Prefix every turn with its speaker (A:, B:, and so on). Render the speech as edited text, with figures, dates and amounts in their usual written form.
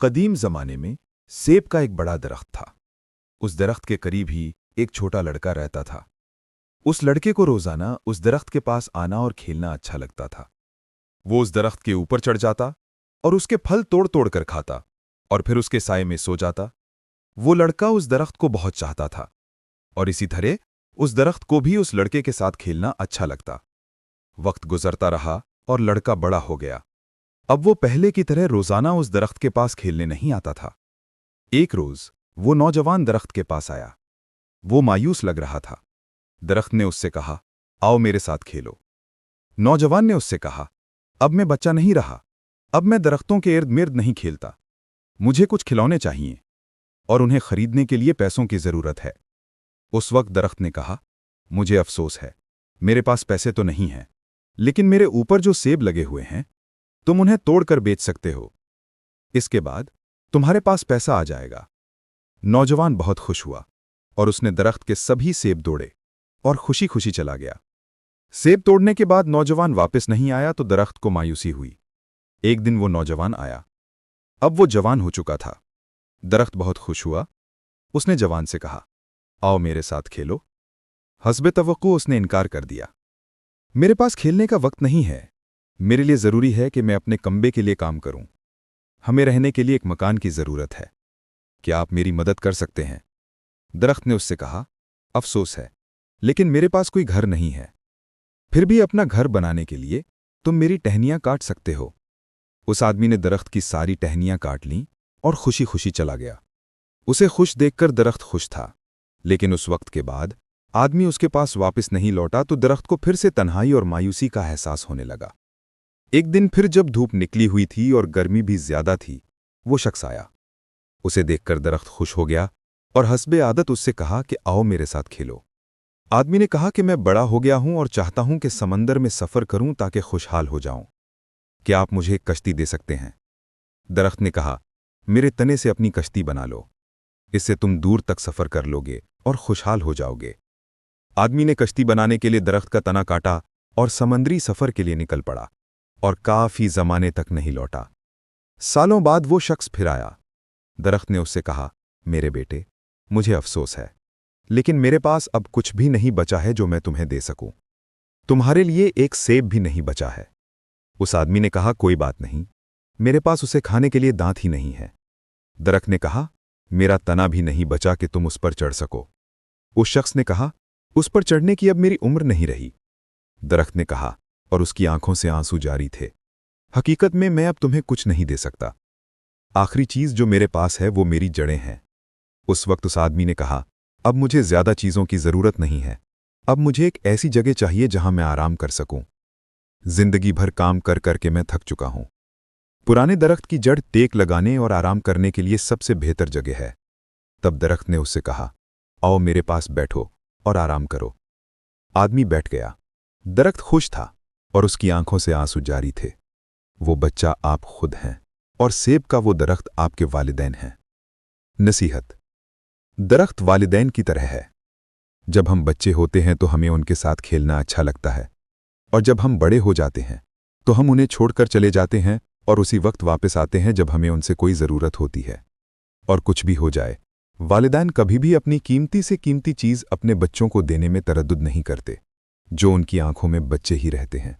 A: قدیم زمانے में सेब का एक बड़ा दरख्त था। उस दरख्त के करीब ही एक छोटा लड़का रहता था। उस लड़के को रोजाना उस दरख्त के पास आना और खेलना अच्छा लगता था। वो उस दरख्त के ऊपर चढ़ जाता और उसके फल तोड़ तोड़ कर खाता और फिर उसके साए में सो जाता। वो लड़का उस दरख्त को बहुत चाहता था और इसी तरह उस दरख्त को भी उस लड़के के साथ खेलना अच्छा लगता। वक्त गुजरता रहा और लड़का बड़ा हो गया। अब वो पहले की तरह रोजाना उस दरख्त के पास खेलने नहीं आता था। एक रोज वो नौजवान दरख्त के पास आया। वो मायूस लग रहा था। दरख्त ने उससे कहा, आओ मेरे साथ खेलो। नौजवान ने उससे कहा, अब मैं बच्चा नहीं रहा। अब मैं दरख्तों के इर्द गिर्द नहीं खेलता। मुझे कुछ खिलौने चाहिए और उन्हें खरीदने के लिए पैसों की जरूरत है। उस वक्त दरख्त ने कहा, मुझे अफसोस है, मेरे पास पैसे तो नहीं हैं, लेकिन मेरे ऊपर जो सेब लगे हुए हैं तुम उन्हें तोड़कर बेच सकते हो। इसके बाद तुम्हारे पास पैसा आ जाएगा। नौजवान बहुत खुश हुआ और उसने दरख्त के सभी सेब तोड़े और खुशी खुशी चला गया। सेब तोड़ने के बाद नौजवान वापस नहीं आया तो दरख्त को मायूसी हुई। एक दिन वो नौजवान आया। अब वो जवान हो चुका था। दरख्त बहुत खुश हुआ। उसने जवान से कहा, आओ मेरे साथ खेलो। हस्बे तवक्को उसने इनकार कर दिया। मेरे पास खेलने का वक्त नहीं है। मेरे लिए जरूरी है कि मैं अपने कम्बे के लिए काम करूं। हमें रहने के लिए एक मकान की जरूरत है। क्या आप मेरी मदद कर सकते हैं? दरख्त ने उससे कहा, अफसोस है, लेकिन मेरे पास कोई घर नहीं है। फिर भी अपना घर बनाने के लिए तुम मेरी टहनियां काट सकते हो। उस आदमी ने दरख्त की सारी टहनियां काट लीं और खुशी खुशी चला गया। उसे खुश देखकर दरख्त खुश था, लेकिन उस वक्त के बाद आदमी उसके पास वापस नहीं लौटा तो दरख्त को फिर से तन्हाई और मायूसी का एहसास होने लगा। एक दिन फिर जब धूप निकली हुई थी और गर्मी भी ज्यादा थी, वो शख्स आया। उसे देखकर दरख्त खुश हो गया और हस्बे आदत उससे कहा कि आओ मेरे साथ खेलो। आदमी ने कहा कि मैं बड़ा हो गया हूं और चाहता हूं कि समंदर में सफर करूं ताकि खुशहाल हो जाऊं। क्या आप मुझे एक कश्ती दे सकते हैं? दरख्त ने कहा, मेरे तने से अपनी कश्ती बना लो। इससे तुम दूर तक सफर कर लोगे और खुशहाल हो जाओगे। आदमी ने कश्ती बनाने के लिए दरख्त का तना काटा और समंदरी सफर के लिए निकल पड़ा और काफी जमाने तक नहीं लौटा। सालों बाद वो शख्स फिर आया। दरख्त ने उससे कहा, मेरे बेटे, मुझे अफसोस है, लेकिन मेरे पास अब कुछ भी नहीं बचा है जो मैं तुम्हें दे सकूं। तुम्हारे लिए एक सेब भी नहीं बचा है। उस आदमी ने कहा, कोई बात नहीं, मेरे पास उसे खाने के लिए दांत ही नहीं है। दरख्त ने कहा, मेरा तना भी नहीं बचा कि तुम उस पर चढ़ सको। उस शख्स ने कहा, उस पर चढ़ने की अब मेरी उम्र नहीं रही। दरख्त ने कहा, और उसकी आंखों से आंसू जारी थे, हकीकत में मैं अब तुम्हें कुछ नहीं दे सकता। आखिरी चीज जो मेरे पास है वो मेरी जड़ें हैं। उस वक्त उस आदमी ने कहा, अब मुझे ज्यादा चीजों की जरूरत नहीं है। अब मुझे एक ऐसी जगह चाहिए जहां मैं आराम कर सकूं। जिंदगी भर काम कर करके मैं थक चुका हूं। पुराने दरख्त की जड़ टेक लगाने और आराम करने के लिए सबसे बेहतर जगह है। तब दरख्त ने उससे कहा, आओ मेरे पास बैठो और आराम करो। आदमी बैठ गया। दरख्त खुश था और उसकी आंखों से आंसू जारी थे। वो बच्चा आप खुद हैं और सेब का वो दरख्त आपके वालिदैन हैं। नसीहत, दरख्त वालिदैन की तरह है। जब हम बच्चे होते हैं तो हमें उनके साथ खेलना अच्छा लगता है, और जब हम बड़े हो जाते हैं तो हम उन्हें छोड़कर चले जाते हैं और उसी वक्त वापस आते हैं जब हमें उनसे कोई ज़रूरत होती है। और कुछ भी हो जाए, वालिदैन कभी भी अपनी कीमती से कीमती चीज़ अपने बच्चों को देने में तरद्दुद नहीं करते, जो उनकी आंखों में बच्चे ही रहते हैं।